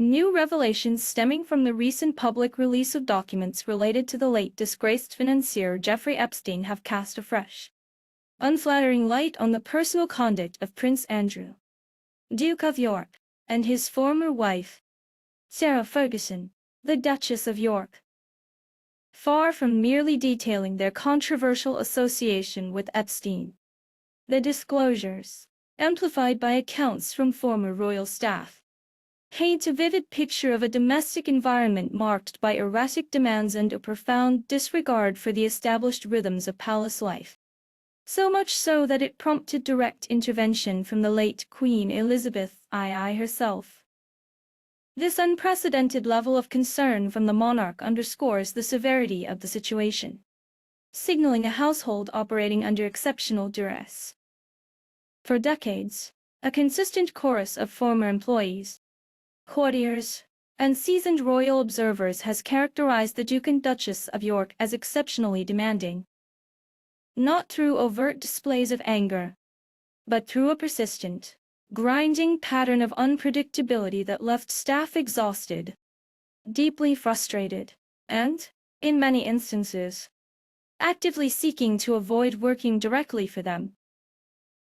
New revelations stemming from the recent public release of documents related to the late disgraced financier Jeffrey Epstein have cast a fresh, unflattering light on the personal conduct of Prince Andrew, Duke of York, and his former wife, Sarah Ferguson, the Duchess of York. Far from merely detailing their controversial association with Epstein, the disclosures, amplified by accounts from former royal staff, paint a vivid picture of a domestic environment marked by erratic demands and a profound disregard for the established rhythms of palace life. So much so that it prompted direct intervention from the late Queen Elizabeth II herself. This unprecedented level of concern from the monarch underscores the severity of the situation, signaling a household operating under exceptional duress. For decades, a consistent chorus of former employees, courtiers, and seasoned royal observers has characterized the Duke and Duchess of York as exceptionally demanding. Not through overt displays of anger, but through a persistent, grinding pattern of unpredictability that left staff exhausted, deeply frustrated, and, in many instances, actively seeking to avoid working directly for them.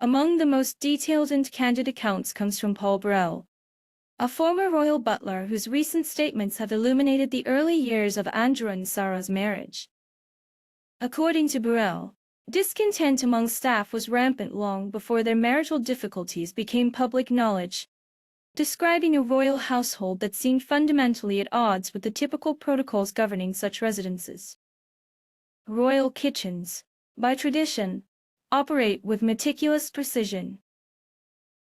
Among the most detailed and candid accounts comes from Paul Burrell, a former royal butler whose recent statements have illuminated the early years of Andrew and Sarah's marriage. According to Burrell, discontent among staff was rampant long before their marital difficulties became public knowledge, describing a royal household that seemed fundamentally at odds with the typical protocols governing such residences. Royal kitchens, by tradition, operate with meticulous precision.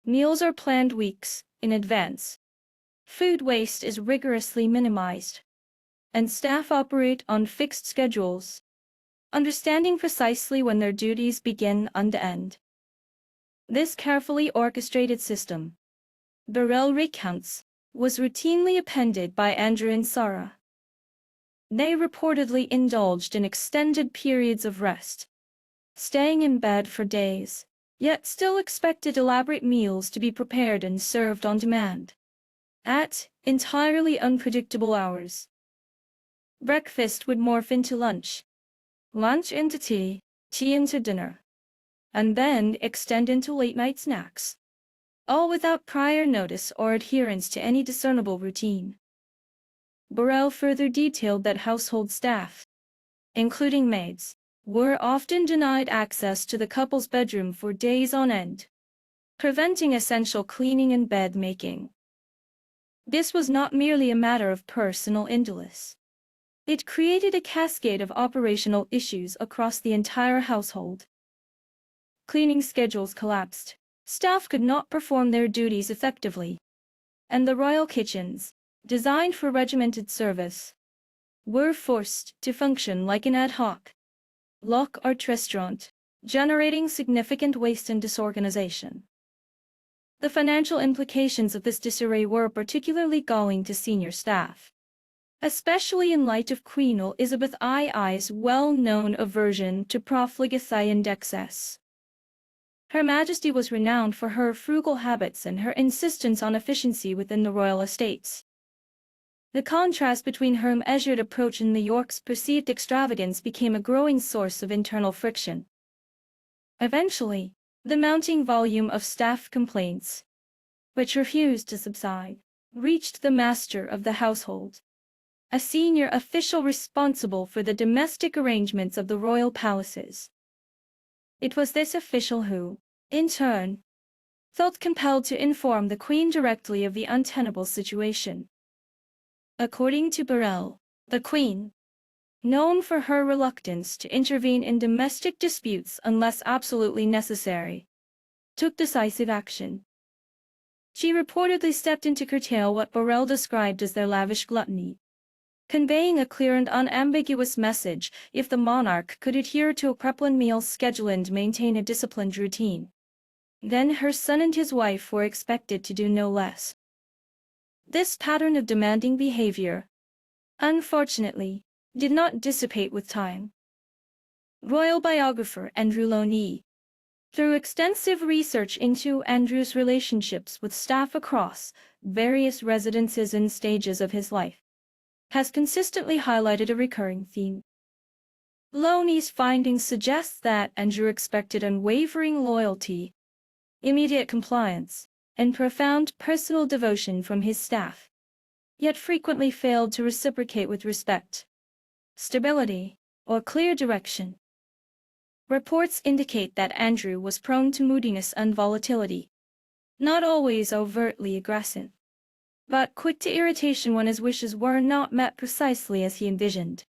Meals are planned weeks in advance. Food waste is rigorously minimized, and staff operate on fixed schedules, understanding precisely when their duties begin and end. This carefully orchestrated system, Burrell recounts, was routinely appended by Andrew and Sarah. They reportedly indulged in extended periods of rest, staying in bed for days, yet still expected elaborate meals to be prepared and served on demand, at entirely unpredictable hours. Breakfast would morph into lunch, lunch into tea, tea into dinner, and then extend into late-night snacks, all without prior notice or adherence to any discernible routine. Burrell further detailed that household staff, including maids, were often denied access to the couple's bedroom for days on end, preventing essential cleaning and bed-making. This was not merely a matter of personal indolence. It created a cascade of operational issues across the entire household. Cleaning schedules collapsed, staff could not perform their duties effectively, and the royal kitchens, designed for regimented service, were forced to function like an ad hoc, la carte restaurant, generating significant waste and disorganization. The financial implications of this disarray were particularly galling to senior staff, especially in light of Queen Elizabeth II's well-known aversion to profligacy and excess. Her Majesty was renowned for her frugal habits and her insistence on efficiency within the royal estates. The contrast between her measured approach and the Yorks' perceived extravagance became a growing source of internal friction. Eventually, the mounting volume of staff complaints, which refused to subside, reached the master of the household, a senior official responsible for the domestic arrangements of the royal palaces. It was this official who, in turn, felt compelled to inform the Queen directly of the untenable situation. According to Burrell, the Queen, known for her reluctance to intervene in domestic disputes unless absolutely necessary, took decisive action. She reportedly stepped in to curtail what Burrell described as their lavish gluttony, conveying a clear and unambiguous message: if the monarch could adhere to a preplanned meal schedule and maintain a disciplined routine, then her son and his wife were expected to do no less. This pattern of demanding behavior, unfortunately, did not dissipate with time. Royal biographer Andrew Loney, Through extensive research into Andrew's relationships with staff across various residences and stages of his life, has consistently highlighted a recurring theme. Loney's findings suggest that Andrew expected unwavering loyalty, immediate compliance, and profound personal devotion from his staff, yet frequently failed to reciprocate with respect, stability, or clear direction. Reports indicate that Andrew was prone to moodiness and volatility, not always overtly aggressive, but quick to irritation when his wishes were not met precisely as he envisioned,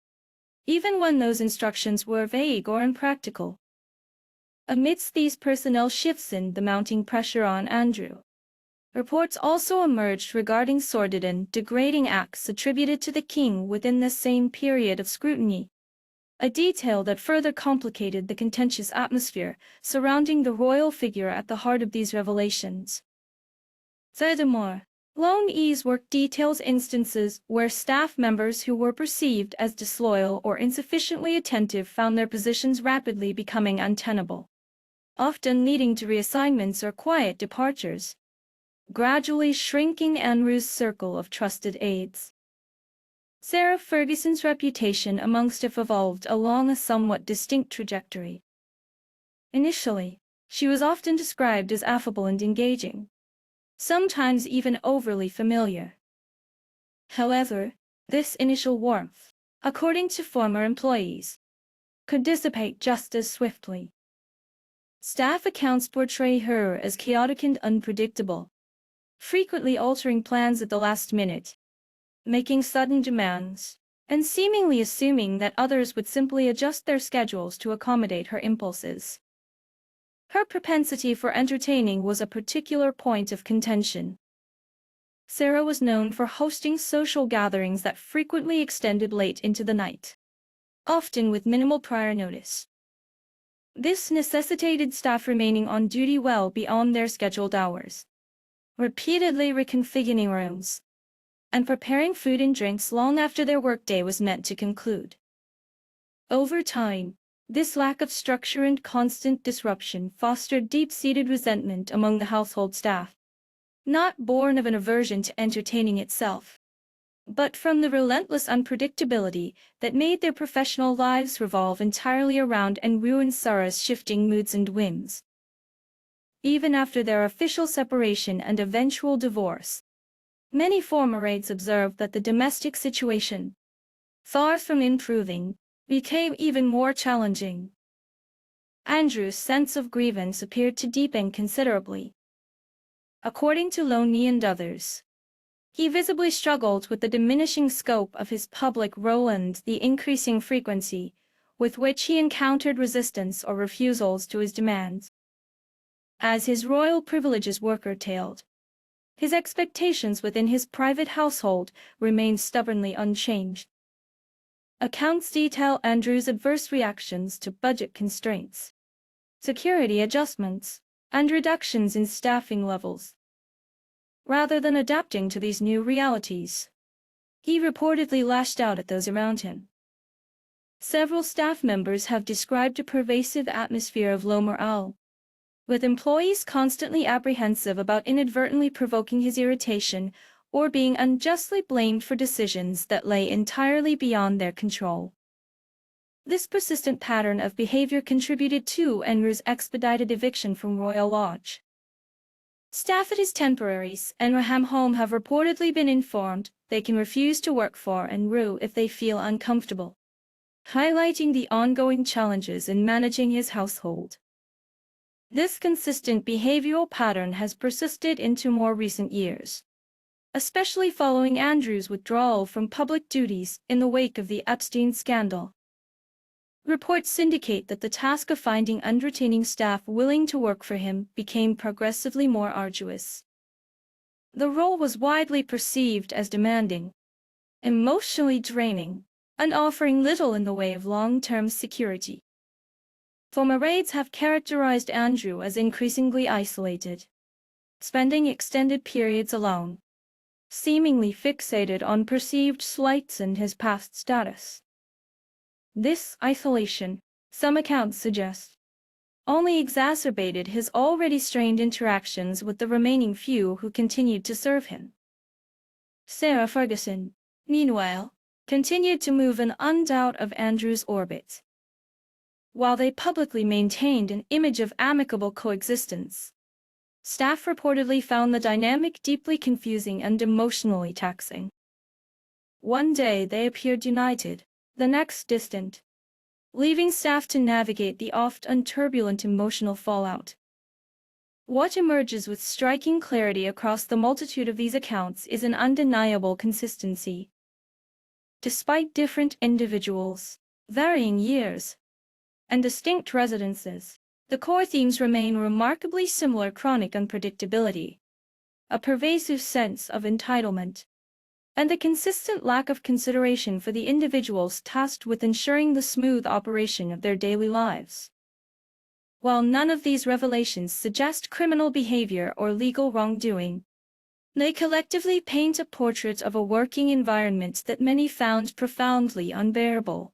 even when those instructions were vague or impractical. Amidst these personnel shifts and the mounting pressure on Andrew, reports also emerged regarding sordid and degrading acts attributed to the king within the same period of scrutiny, a detail that further complicated the contentious atmosphere surrounding the royal figure at the heart of these revelations. Furthermore, Loney's work details instances where staff members who were perceived as disloyal or insufficiently attentive found their positions rapidly becoming untenable, often leading to reassignments or quiet departures, gradually shrinking Andrew's circle of trusted aides. Sarah Ferguson's reputation amongst staff evolved along a somewhat distinct trajectory. Initially, she was often described as affable and engaging, sometimes even overly familiar. However, this initial warmth, according to former employees, could dissipate just as swiftly. Staff accounts portray her as chaotic and unpredictable, frequently altering plans at the last minute, making sudden demands, and seemingly assuming that others would simply adjust their schedules to accommodate her impulses. Her propensity for entertaining was a particular point of contention. Sarah was known for hosting social gatherings that frequently extended late into the night, often with minimal prior notice. This necessitated staff remaining on duty well beyond their scheduled hours, repeatedly reconfiguring rooms, and preparing food and drinks long after their workday was meant to conclude. Over time, this lack of structure and constant disruption fostered deep-seated resentment among the household staff, not born of an aversion to entertaining itself, but from the relentless unpredictability that made their professional lives revolve entirely around and ruin Sarah's shifting moods and whims. Even after their official separation and eventual divorce, many former aides observed that the domestic situation, far from improving, became even more challenging. Andrew's sense of grievance appeared to deepen considerably. According to Loney and others, he visibly struggled with the diminishing scope of his public role and the increasing frequency with which he encountered resistance or refusals to his demands. As his royal privileges were curtailed, his expectations within his private household remained stubbornly unchanged. Accounts detail Andrew's adverse reactions to budget constraints, security adjustments, and reductions in staffing levels. Rather than adapting to these new realities, he reportedly lashed out at those around him. Several staff members have described a pervasive atmosphere of low morale, with employees constantly apprehensive about inadvertently provoking his irritation or being unjustly blamed for decisions that lay entirely beyond their control. This persistent pattern of behavior contributed to Andrew's expedited eviction from Royal Lodge. Staff at his temporaries and Raham home have reportedly been informed they can refuse to work for and rue if they feel uncomfortable, highlighting the ongoing challenges in managing his household. This consistent behavioral pattern has persisted into more recent years, especially following Andrew's withdrawal from public duties in the wake of the Epstein scandal. Reports indicate that the task of finding and retaining staff willing to work for him became progressively more arduous. The role was widely perceived as demanding, emotionally draining, and offering little in the way of long-term security. Former aides have characterized Andrew as increasingly isolated, spending extended periods alone, seemingly fixated on perceived slights and his past status. This isolation, some accounts suggest, only exacerbated his already strained interactions with the remaining few who continued to serve him. Sarah Ferguson, meanwhile, continued to move in and out of Andrew's orbit. While they publicly maintained an image of amicable coexistence, staff reportedly found the dynamic deeply confusing and emotionally taxing. One day they appeared united, the next distant, leaving staff to navigate the often turbulent emotional fallout. What emerges with striking clarity across the multitude of these accounts is an undeniable consistency. Despite different individuals, varying years, and distinct residences, the core themes remain remarkably similar: chronic unpredictability, a pervasive sense of entitlement, and the consistent lack of consideration for the individuals tasked with ensuring the smooth operation of their daily lives. While none of these revelations suggest criminal behavior or legal wrongdoing, they collectively paint a portrait of a working environment that many found profoundly unbearable.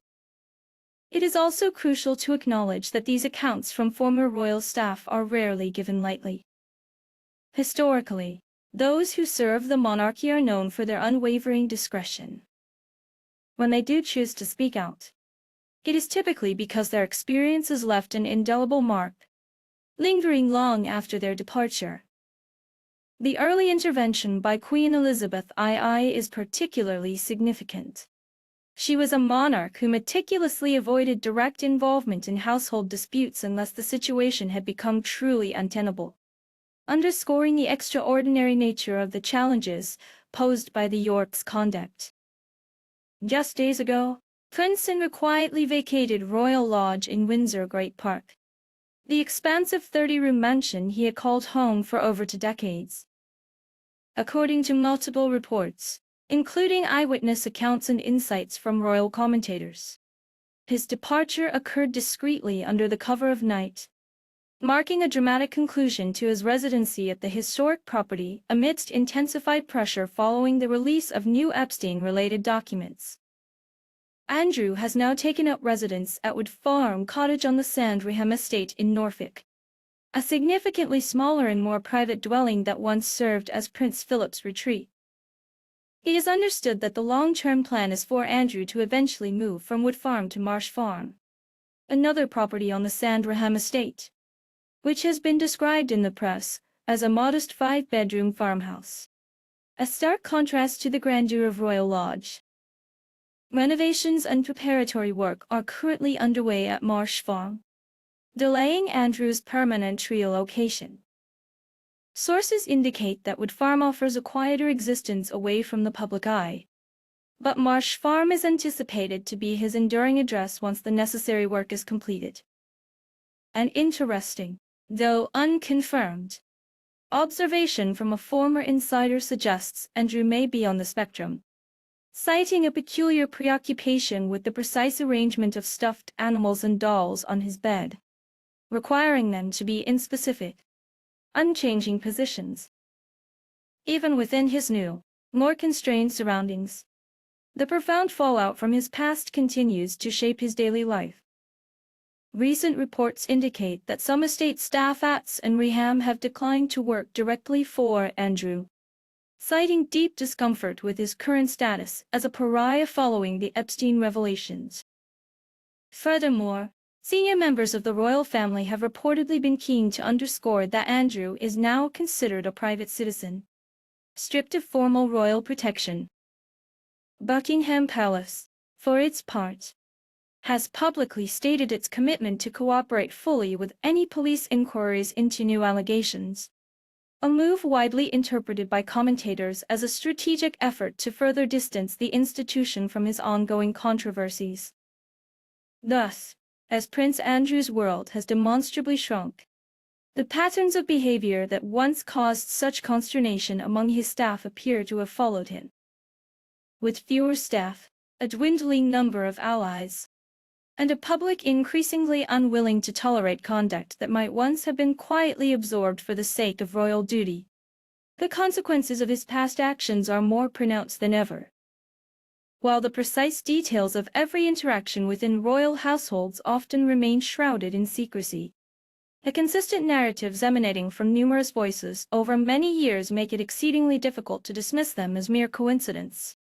It is also crucial to acknowledge that these accounts from former royal staff are rarely given lightly. Historically, those who serve the monarchy are known for their unwavering discretion. When they do choose to speak out, it is typically because their experiences left an indelible mark, lingering long after their departure. The early intervention by Queen Elizabeth II is particularly significant. She was a monarch who meticulously avoided direct involvement in household disputes unless the situation had become truly untenable, underscoring the extraordinary nature of the challenges posed by the Yorks' conduct. Just days ago, Prince Andrew quietly vacated Royal Lodge in Windsor Great Park, the expansive 30-room mansion he had called home for over 2 decades. According to multiple reports, including eyewitness accounts and insights from royal commentators, his departure occurred discreetly under the cover of night, marking a dramatic conclusion to his residency at the historic property amidst intensified pressure following the release of new Epstein-related documents. Andrew has now taken up residence at Wood Farm Cottage on the Sandringham estate in Norfolk, a significantly smaller and more private dwelling that once served as Prince Philip's retreat. It is understood that the long-term plan is for Andrew to eventually move from Wood Farm to Marsh Farm, another property on the Sandringham estate, which has been described in the press as a modest 5-bedroom farmhouse, a stark contrast to the grandeur of Royal Lodge. Renovations and preparatory work are currently underway at Marsh Farm, delaying Andrew's permanent relocation. Sources indicate that Wood Farm offers a quieter existence away from the public eye, but Marsh Farm is anticipated to be his enduring address once the necessary work is completed. An interesting, though unconfirmed, observation from a former insider suggests Andrew may be on the spectrum, citing a peculiar preoccupation with the precise arrangement of stuffed animals and dolls on his bed, requiring them to be in specific, unchanging positions. Even within his new, more constrained surroundings, the profound fallout from his past continues to shape his daily life. Recent reports indicate that some estate staff at Sandringham have declined to work directly for Andrew, citing deep discomfort with his current status as a pariah following the Epstein revelations. Furthermore, senior members of the royal family have reportedly been keen to underscore that Andrew is now considered a private citizen, stripped of formal royal protection. Buckingham Palace, for its part, has publicly stated its commitment to cooperate fully with any police inquiries into new allegations, a move widely interpreted by commentators as a strategic effort to further distance the institution from his ongoing controversies. Thus, as Prince Andrew's world has demonstrably shrunk, the patterns of behavior that once caused such consternation among his staff appear to have followed him. With fewer staff, a dwindling number of allies, and a public increasingly unwilling to tolerate conduct that might once have been quietly absorbed for the sake of royal duty, the consequences of his past actions are more pronounced than ever. While the precise details of every interaction within royal households often remain shrouded in secrecy, The consistent narratives emanating from numerous voices over many years make it exceedingly difficult to dismiss them as mere coincidence.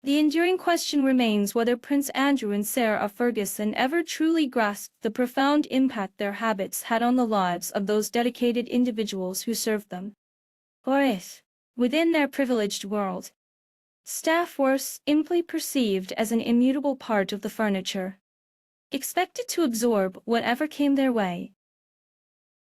The enduring question remains whether Prince Andrew and Sarah of Ferguson ever truly grasped the profound impact their habits had on the lives of those dedicated individuals who served them. Or if, within their privileged world, staff were simply perceived as an immutable part of the furniture, expected to absorb whatever came their way,